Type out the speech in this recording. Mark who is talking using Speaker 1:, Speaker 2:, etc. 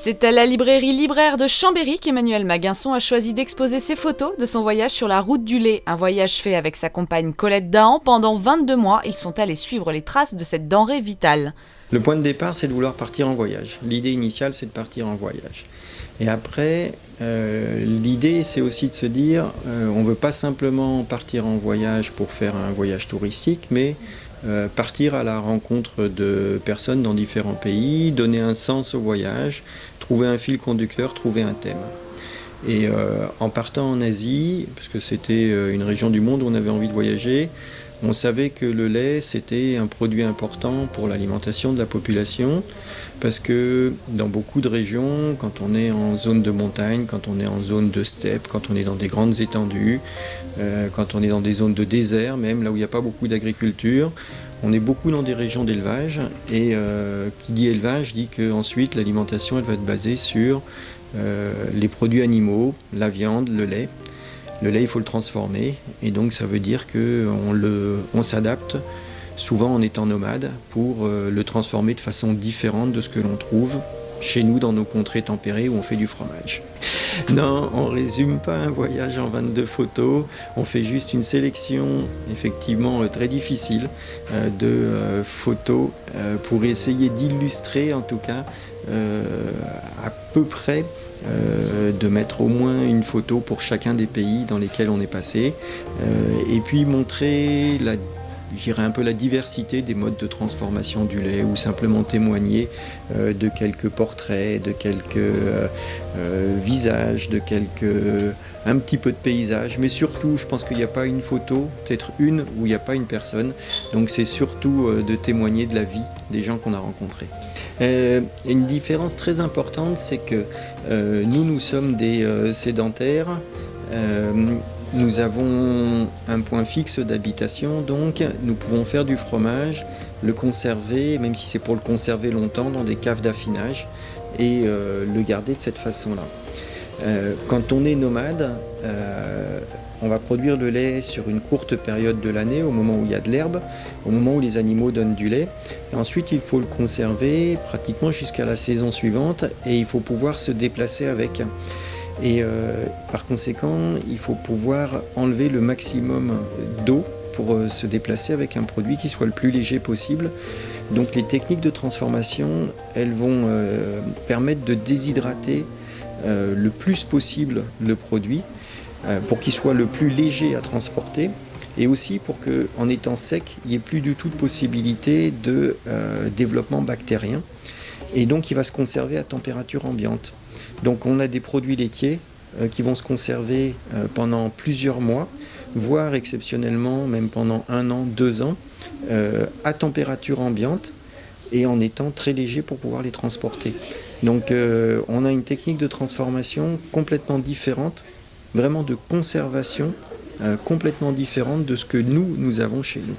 Speaker 1: C'est à la librairie Libraire de Chambéry qu'Emmanuel Maguinson a choisi d'exposer ses photos de son voyage sur la route du lait. Un voyage fait avec sa compagne Colette Dahan. Pendant 22 mois, ils sont allés suivre les traces de cette denrée vitale.
Speaker 2: Le point de départ, c'est de vouloir partir en voyage. L'idée initiale, c'est de partir en voyage. Et après, l'idée, c'est aussi de se dire, on ne veut pas simplement partir en voyage pour faire un voyage touristique, mais partir à la rencontre de personnes dans différents pays, donner un sens au voyage, trouver un fil conducteur, trouver un thème. Et en partant en Asie, parce que c'était une région du monde où on avait envie de voyager, on savait que le lait, c'était un produit important pour l'alimentation de la population, parce que dans beaucoup de régions, quand on est en zone de montagne, quand on est en zone de steppe, quand on est dans des grandes étendues, quand on est dans des zones de désert, même là où il n'y a pas beaucoup d'agriculture, on est beaucoup dans des régions d'élevage, et qui dit élevage dit qu'ensuite l'alimentation elle va être basée sur les produits animaux, la viande, le lait. Le lait, il faut le transformer, et donc ça veut dire qu'on s'adapte, souvent en étant nomade, pour le transformer de façon différente de ce que l'on trouve chez nous dans nos contrées tempérées où on fait du fromage. Non, on ne résume pas un voyage en 22 photos, on fait juste une sélection effectivement très difficile de photos pour essayer d'illustrer en tout cas à peu près de mettre au moins une photo pour chacun des pays dans lesquels on est passé et puis montrer un peu la diversité des modes de transformation du lait ou simplement témoigner de quelques portraits, de quelques visages, un petit peu de paysage, mais surtout je pense qu'il n'y a pas une photo, peut-être une où il n'y a pas une personne, donc c'est surtout de témoigner de la vie des gens qu'on a rencontrés. Une différence très importante, c'est que nous sommes des sédentaires, nous avons un point fixe d'habitation, donc nous pouvons faire du fromage, le conserver, même si c'est pour le conserver longtemps, dans des caves d'affinage et le garder de cette façon-là. Quand on est nomade, on va produire le lait sur une courte période de l'année, au moment où il y a de l'herbe, au moment où les animaux donnent du lait. Et ensuite, il faut le conserver pratiquement jusqu'à la saison suivante et il faut pouvoir se déplacer avec. Et par conséquent, il faut pouvoir enlever le maximum d'eau pour se déplacer avec un produit qui soit le plus léger possible. Donc les techniques de transformation, elles vont permettre de déshydrater le plus possible le produit pour qu'il soit le plus léger à transporter et aussi pour qu'en étant sec, il n'y ait plus du tout de possibilité de développement bactérien et donc il va se conserver à température ambiante. Donc on a des produits laitiers qui vont se conserver pendant plusieurs mois, voire exceptionnellement même pendant 1 an, 2 ans, à température ambiante et en étant très léger pour pouvoir les transporter. Donc on a une technique de transformation complètement différente, vraiment de conservation complètement différente de ce que nous avons chez nous.